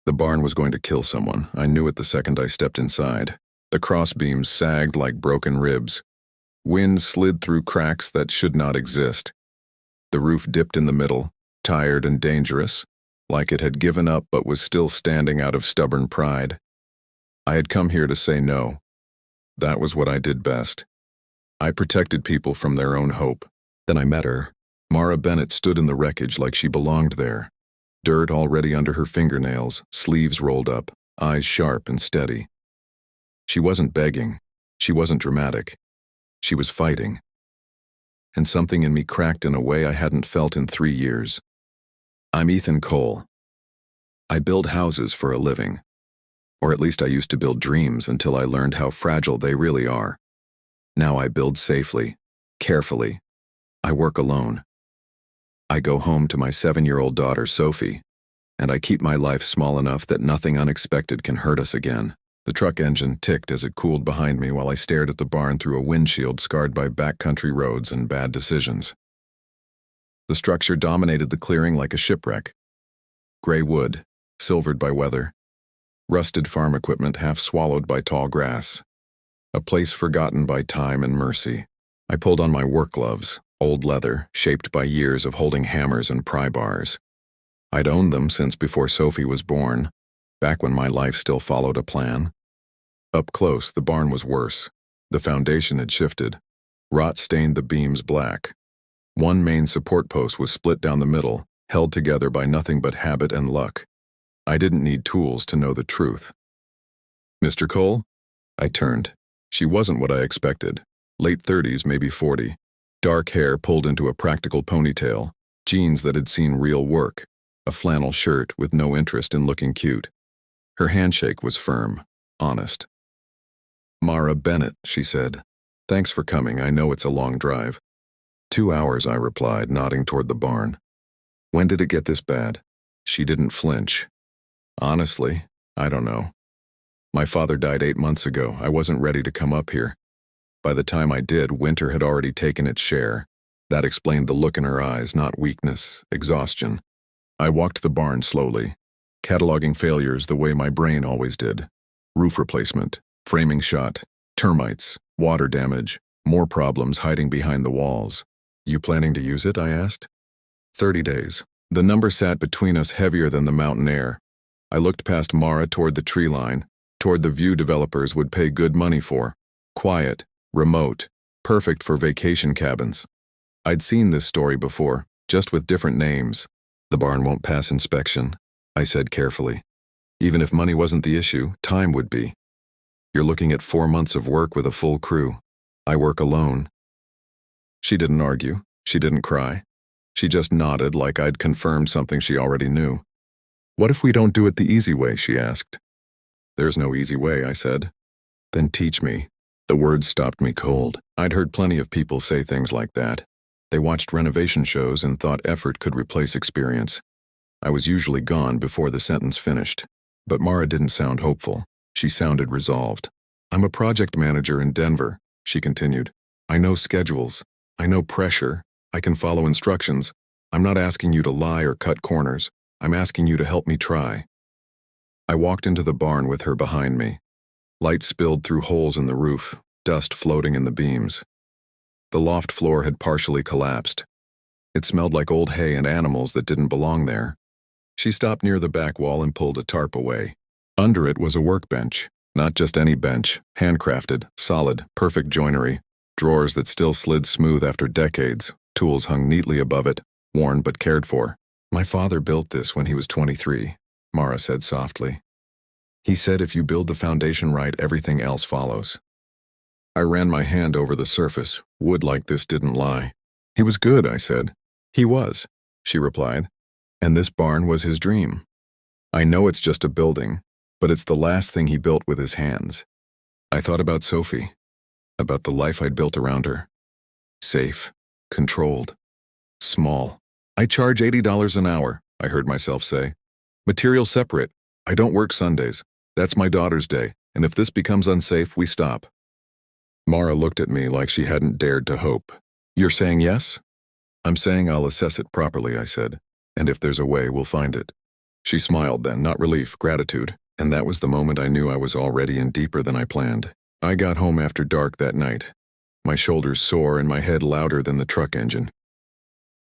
The barn was going to kill someone. I knew it the second I stepped inside. The crossbeams sagged like broken ribs. Wind slid through cracks that should not exist. The roof dipped in the middle, tired and dangerous, like it had given up but was still standing out of stubborn pride. I had come here to say no. That was what I did best. I protected people from their own hope. Then I met her. Mara Bennett stood in the wreckage like she belonged there. Dirt already under her fingernails, sleeves rolled up, eyes sharp and steady. She wasn't begging. She wasn't dramatic. She was fighting. And something in me cracked in a way I hadn't felt in 3 years. I'm Ethan Cole. I build houses for a living. Or at least I used to build dreams until I learned how fragile they really are. Now I build safely, carefully. I work alone. I go home to my 7-year-old daughter, Sophie, and I keep my life small enough that nothing unexpected can hurt us again. The truck engine ticked as it cooled behind me while I stared at the barn through a windshield scarred by backcountry roads and bad decisions. The structure dominated the clearing like a shipwreck. Gray wood, silvered by weather. Rusted farm equipment half swallowed by tall grass. A place forgotten by time and mercy. I pulled on my work gloves, old leather, shaped by years of holding hammers and pry bars. I'd owned them since before Sophie was born, back when my life still followed a plan. Up close, the barn was worse. The foundation had shifted. Rot stained the beams black. One main support post was split down the middle, held together by nothing but habit and luck. I didn't need tools to know the truth. "Mr. Cole?" I turned. She wasn't what I expected. Late 30s, maybe 40. Dark hair pulled into a practical ponytail, jeans that had seen real work, a flannel shirt with no interest in looking cute. Her handshake was firm, honest. "Mara Bennett," she said. "Thanks for coming. I know it's a long drive." 2 hours, I replied, nodding toward the barn. "When did it get this bad?" She didn't flinch. "Honestly, I don't know. My father died 8 months ago. I wasn't ready to come up here. By the time I did, winter had already taken its share. That explained the look in her eyes, not weakness, exhaustion. I walked the barn slowly, cataloging failures the way my brain always did. Roof replacement, framing shot, termites, water damage, more problems hiding behind the walls. "You planning to use it?" I asked. 30 days. The number sat between us heavier than the mountain air. I looked past Mara toward the tree line, toward the view developers would pay good money for. Quiet, remote, perfect for vacation cabins. I'd seen this story before, just with different names. "The barn won't pass inspection," I said carefully. "Even if money wasn't the issue, time would be. You're looking at 4 months of work with a full crew. I work alone." She didn't argue. She didn't cry. She just nodded like I'd confirmed something she already knew. "What if we don't do it the easy way?" she asked. "There's no easy way," I said. "Then teach me." The words stopped me cold. I'd heard plenty of people say things like that. They watched renovation shows and thought effort could replace experience. I was usually gone before the sentence finished. But Mara didn't sound hopeful. She sounded resolved. "I'm a project manager in Denver," she continued. "I know schedules. I know pressure. I can follow instructions. I'm not asking you to lie or cut corners. I'm asking you to help me try." I walked into the barn with her behind me. Light spilled through holes in the roof, dust floating in the beams. The loft floor had partially collapsed. It smelled like old hay and animals that didn't belong there. She stopped near the back wall and pulled a tarp away. Under it was a workbench, not just any bench, handcrafted, solid, perfect joinery, drawers that still slid smooth after decades, tools hung neatly above it, worn but cared for. "My father built this when he was 23, Mara said softly. "He said if you build the foundation right, everything else follows." I ran my hand over the surface. Wood like this didn't lie. "He was good," I said. "He was," she replied. "And this barn was his dream. I know it's just a building, but it's the last thing he built with his hands." I thought about Sophie, about the life I'd built around her. Safe, controlled, small. "I charge $80 an hour," I heard myself say. "Material separate. I don't work Sundays. That's my daughter's day, and if this becomes unsafe, we stop." Mara looked at me like she hadn't dared to hope. "You're saying yes?" "I'm saying I'll assess it properly," I said, "and if there's a way, we'll find it." She smiled then, not relief, gratitude, and that was the moment I knew I was already in deeper than I planned. I got home after dark that night, my shoulders sore and my head louder than the truck engine.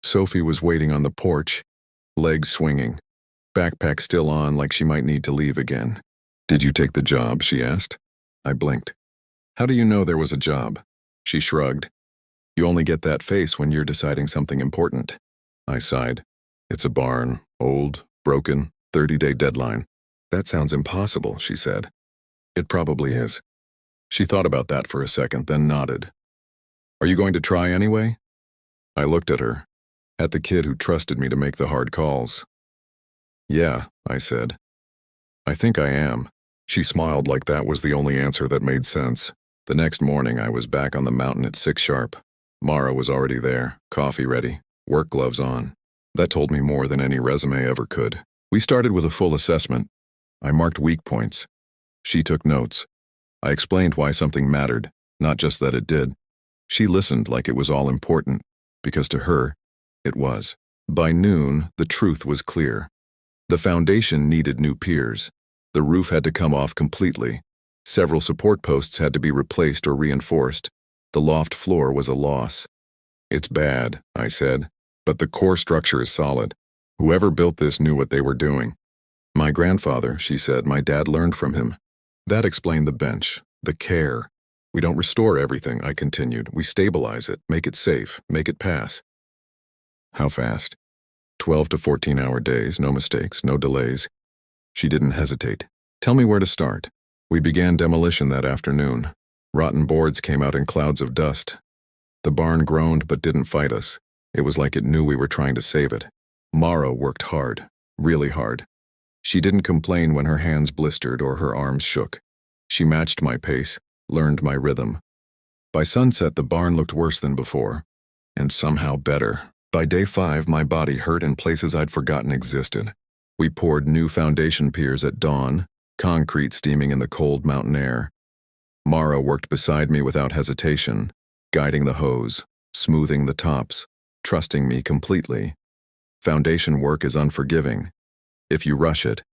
Sophie was waiting on the porch, legs swinging, backpack still on like she might need to leave again. "Did you take the job?" she asked. I blinked. "How do you know there was a job?" She shrugged. "You only get that face when you're deciding something important." I sighed. "It's a barn, old, broken, 30-day deadline." "That sounds impossible," she said. "It probably is." She thought about that for a second, then nodded. "Are you going to try anyway?" I looked at her, at the kid who trusted me to make the hard calls. "Yeah," I said. "I think I am." She smiled like that was the only answer that made sense. The next morning I was back on the mountain at 6 sharp. Mara was already there, coffee ready, work gloves on. That told me more than any resume ever could. We started with a full assessment. I marked weak points. She took notes. I explained why something mattered, not just that it did. She listened like it was all important, because to her, it was. By noon, the truth was clear. The foundation needed new piers. The roof had to come off completely. Several support posts had to be replaced or reinforced. The loft floor was a loss. "It's bad," I said, "but the core structure is solid. Whoever built this knew what they were doing." "My grandfather," she said, "my dad learned from him." That explained the bench, the care. "We don't restore everything," I continued. "We stabilize it, make it safe, make it pass." "How fast?" 12 to 14-hour days, no mistakes, no delays. She didn't hesitate. "Tell me where to start." We began demolition that afternoon. Rotten boards came out in clouds of dust. The barn groaned but didn't fight us. It was like it knew we were trying to save it. Mara worked hard, really hard. She didn't complain when her hands blistered or her arms shook. She matched my pace, learned my rhythm. By sunset, the barn looked worse than before, and somehow better. By day 5, my body hurt in places I'd forgotten existed. We poured new foundation piers at dawn, concrete steaming in the cold mountain air. Mara worked beside me without hesitation, guiding the hose, smoothing the tops, trusting me completely. Foundation work is unforgiving. If you rush it,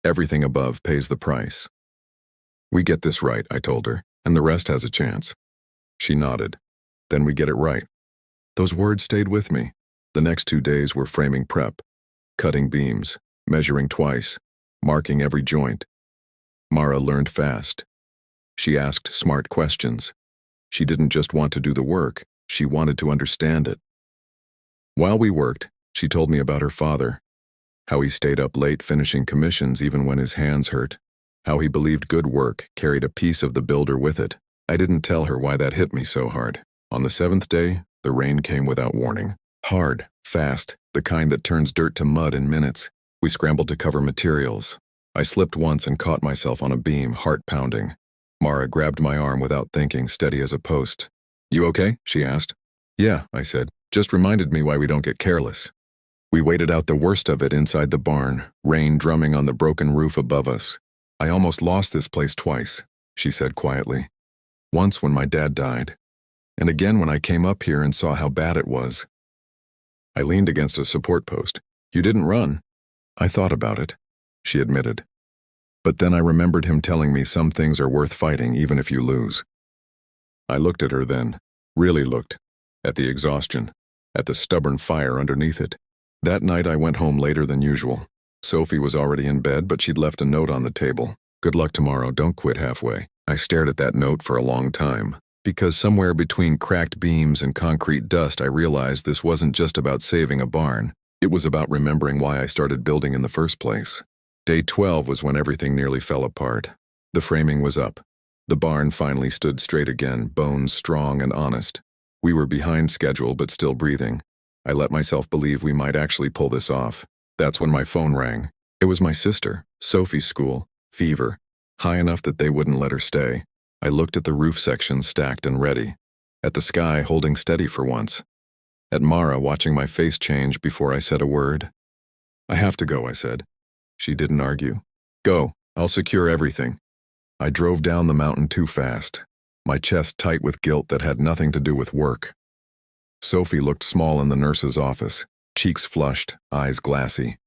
everything above pays the price. "We get this right," I told her, "and the rest has a chance." She nodded. "Then we get it right." Those words stayed with me. The next 2 days were framing prep, cutting beams, measuring twice, marking every joint. Mara learned fast. She asked smart questions. She didn't just want to do the work, she wanted to understand it. While we worked, she told me about her father, how he stayed up late finishing commissions even when his hands hurt, how he believed good work carried a piece of the builder with it. I didn't tell her why that hit me so hard. On the 7th day, the rain came without warning. Hard, fast, the kind that turns dirt to mud in minutes. We scrambled to cover materials. I slipped once and caught myself on a beam, heart pounding. Mara grabbed my arm without thinking, steady as a post. "You okay?" she asked. "Yeah," I said. "Just reminded me why we don't get careless." We waited out the worst of it inside the barn, rain drumming on the broken roof above us. "I almost lost this place twice," she said quietly. "Once when my dad died, and again when I came up here and saw how bad it was." I leaned against a support post. "You didn't run." "I thought about it," she admitted. "But then I remembered him telling me some things are worth fighting even if you lose." I looked at her then, really looked, at the exhaustion, at the stubborn fire underneath it. That night I went home later than usual. Sophie was already in bed, but she'd left a note on the table. "Good luck tomorrow, don't quit halfway." I stared at that note for a long time, because somewhere between cracked beams and concrete dust I realized this wasn't just about saving a barn. It was about remembering why I started building in the first place. Day 12 was when everything nearly fell apart. The framing was up. The barn finally stood straight again, bones strong and honest. We were behind schedule but still breathing. I let myself believe we might actually pull this off. That's when my phone rang. It was my sister, Sophie's school, fever, high enough that they wouldn't let her stay. I looked at the roof section stacked and ready, at the sky holding steady for once, at Mara watching my face change before I said a word. "I have to go," I said. She didn't argue. "Go, I'll secure everything." I drove down the mountain too fast, my chest tight with guilt that had nothing to do with work. Sophie looked small in the nurse's office, cheeks flushed, eyes glassy.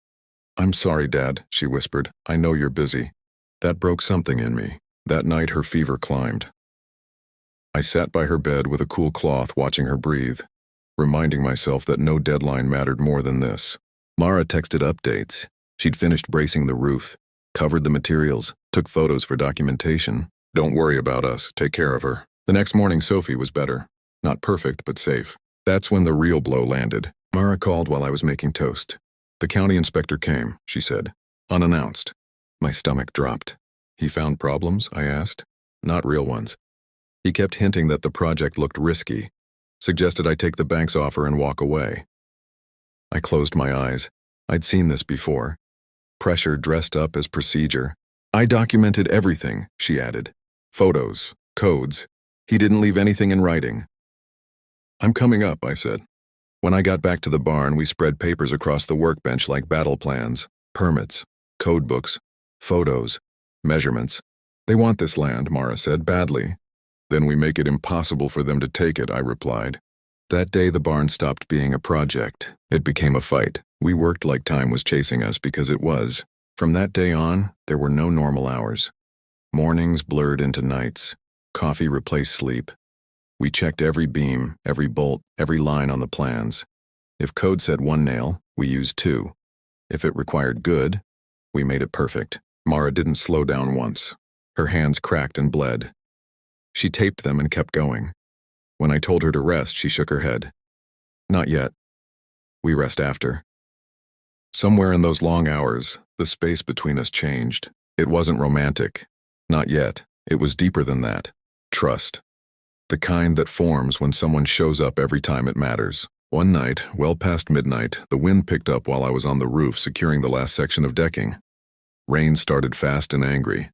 "I'm sorry, Dad," she whispered. "I know you're busy." That broke something in me. That night her fever climbed. I sat by her bed with a cool cloth watching her breathe, reminding myself that no deadline mattered more than this. Mara texted updates. She'd finished bracing the roof, covered the materials, took photos for documentation. "Don't worry about us, take care of her." The next morning Sophie was better. Not perfect, but safe. That's when the real blow landed. Mara called while I was making toast. "The county inspector came," she said, unannounced. My stomach dropped. "He found problems?" I asked. "Not real ones. He kept hinting that the project looked risky, suggested I take the bank's offer and walk away." I closed my eyes. I'd seen this before. Pressure dressed up as procedure. "I documented everything," she added. "Photos, codes. He didn't leave anything in writing." "I'm coming up," I said. When I got back to the barn, we spread papers across the workbench like battle plans, permits, code books, photos, measurements. "They want this land," Mara said, "badly." "Then we make it impossible for them to take it," I replied. That day the barn stopped being a project. It became a fight. We worked like time was chasing us because it was. From that day on, there were no normal hours. Mornings blurred into nights. Coffee replaced sleep. We checked every beam, every bolt, every line on the plans. If code said one nail, we used two. If it required good, we made it perfect. Mara didn't slow down once. Her hands cracked and bled. She taped them and kept going. When I told her to rest, she shook her head. "Not yet. We rest after." Somewhere in those long hours, the space between us changed. It wasn't romantic. Not yet. It was deeper than that. Trust. The kind that forms when someone shows up every time it matters. One night, well past midnight, the wind picked up while I was on the roof securing the last section of decking. Rain started fast and angry.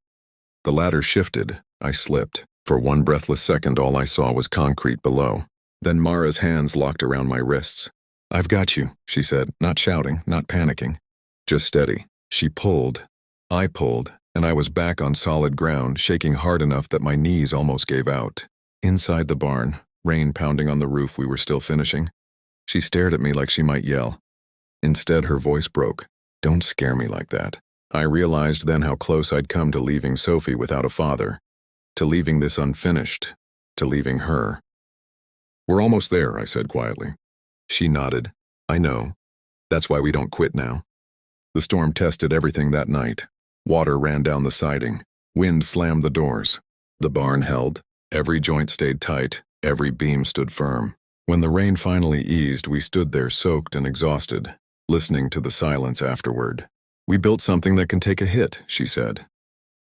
The ladder shifted. I slipped. For one breathless second, all I saw was concrete below. Then Mara's hands locked around my wrists. "I've got you," she said, not shouting, not panicking. "Just steady." She pulled. I pulled, and I was back on solid ground, shaking hard enough that my knees almost gave out. Inside the barn, rain pounding on the roof we were still finishing. She stared at me like she might yell. Instead, her voice broke. "Don't scare me like that." I realized then how close I'd come to leaving Sophie without a father, to leaving this unfinished, to leaving her. "We're almost there," I said quietly. She nodded. "I know. That's why we don't quit now." The storm tested everything that night. Water ran down the siding. Wind slammed the doors. The barn held. Every joint stayed tight. Every beam stood firm. When the rain finally eased, we stood there soaked and exhausted, listening to the silence afterward. "We built something that can take a hit," she said.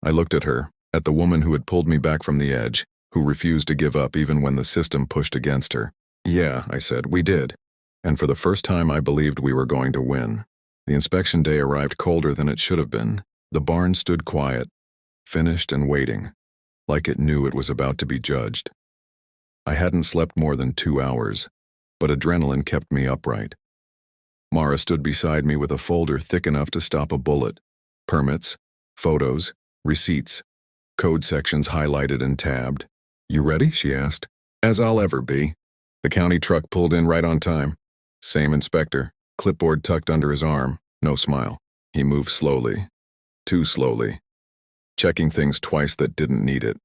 I looked at her, at the woman who had pulled me back from the edge, who refused to give up even when the system pushed against her. "Yeah," I said, "we did." And for the first time I believed we were going to win. The inspection day arrived colder than it should have been. The barn stood quiet, finished and waiting, like it knew it was about to be judged. I hadn't slept more than 2 hours, but adrenaline kept me upright. Mara stood beside me with a folder thick enough to stop a bullet. Permits, photos, receipts, code sections highlighted and tabbed. "You ready?" she asked. "As I'll ever be." The county truck pulled in right on time. Same inspector, clipboard tucked under his arm, no smile. He moved slowly, too slowly, checking things twice that didn't need it,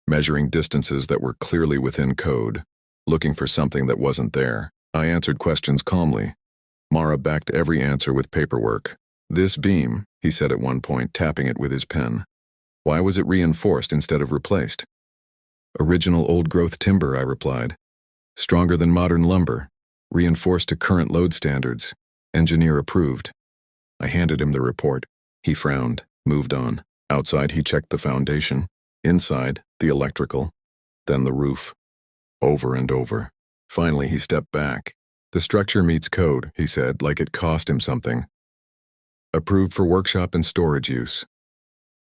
measuring distances that were clearly within code, looking for something that wasn't there. I answered questions calmly. Mara backed every answer with paperwork. "This beam," he said at one point, tapping it with his pen. "Why was it reinforced instead of replaced?" "Original old-growth timber," I replied. "Stronger than modern lumber. Reinforced to current load standards. Engineer approved." I handed him the report. He frowned, moved on. Outside he checked the foundation. Inside, the electrical. Then the roof. Over and over. Finally he stepped back. "The structure meets code," he said, like it cost him something. "Approved for workshop and storage use."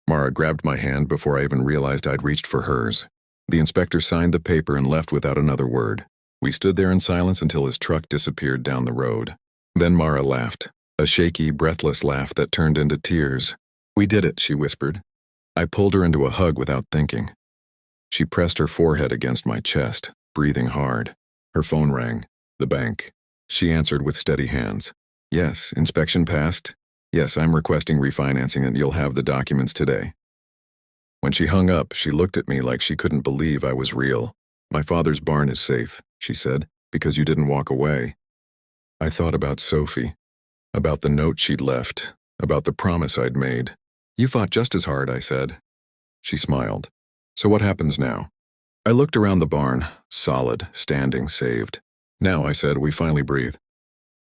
Mara grabbed my hand before I even realized I'd reached for hers. The inspector signed the paper and left without another word. We stood there in silence until his truck disappeared down the road. Then Mara laughed, a shaky, breathless laugh that turned into tears. "We did it," she whispered. I pulled her into a hug without thinking. She pressed her forehead against my chest, breathing hard. Her phone rang. The bank. She answered with steady hands. "Yes, inspection passed. Yes, I'm requesting refinancing and you'll have the documents today. When she hung up, she looked at me like she couldn't believe I was real. My father's barn is safe, she said, because you didn't walk away. I thought about Sophie, about the note she'd left, about the promise I'd made. You fought just as hard, I said. She smiled. So what happens now? I looked around the barn, solid, standing, saved. Now, I said, we finally breathe.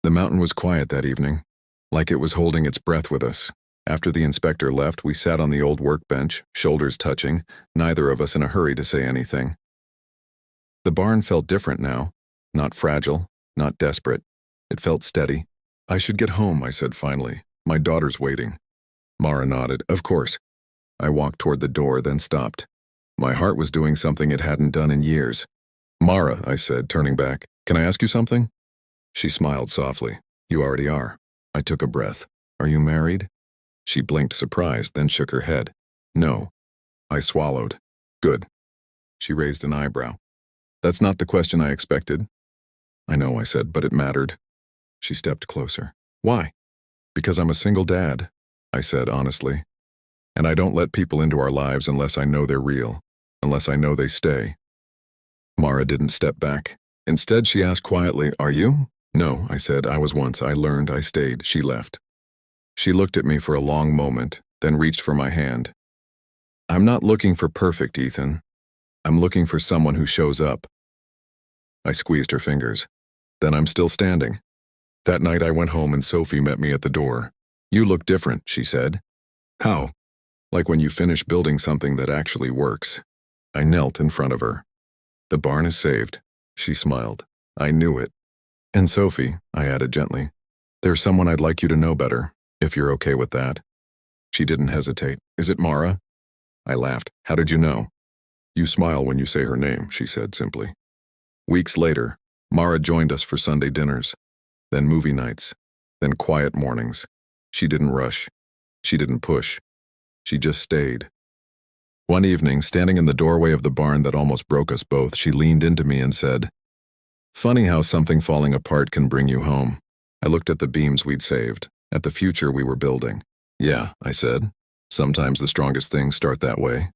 The mountain was quiet that evening, like it was holding its breath with us. After the inspector left, we sat on the old workbench, shoulders touching, neither of us in a hurry to say anything. The barn felt different now, not fragile, not desperate. It felt steady. I should get home, I said finally. My daughter's waiting. Mara nodded. Of course. I walked toward the door, then stopped. My heart was doing something it hadn't done in years. Mara, I said, turning back, can I ask you something? She smiled softly. You already are. I took a breath. Are you married? She blinked surprised, then shook her head. No. I swallowed. Good. She raised an eyebrow. That's not the question I expected. I know, I said, but it mattered. She stepped closer. Why? Because I'm a single dad, I said honestly. And I don't let people into our lives unless I know they're real, unless I know they stay. Mara didn't step back. Instead, she asked quietly, Are you? No, I said, I was once. I learned, I stayed. She left. She looked at me for a long moment, then reached for my hand. I'm not looking for perfect, Ethan. I'm looking for someone who shows up. I squeezed her fingers. Then I'm still standing. That night I went home and Sophie met me at the door. You look different, she said. How? Like when you finish building something that actually works. I knelt in front of her. The barn is saved, she smiled. I knew it. And Sophie, I added gently, there's someone I'd like you to know better, if you're okay with that. She didn't hesitate. Is it Mara? I laughed. How did you know? You smile when you say her name, she said simply. Weeks later, Mara joined us for Sunday dinners, then movie nights, then quiet mornings. She didn't rush. She didn't push. She just stayed. One evening, standing in the doorway of the barn that almost broke us both, she leaned into me and said, Funny how something falling apart can bring you home. I looked at the beams we'd saved, at the future we were building. Yeah, I said. Sometimes the strongest things start that way.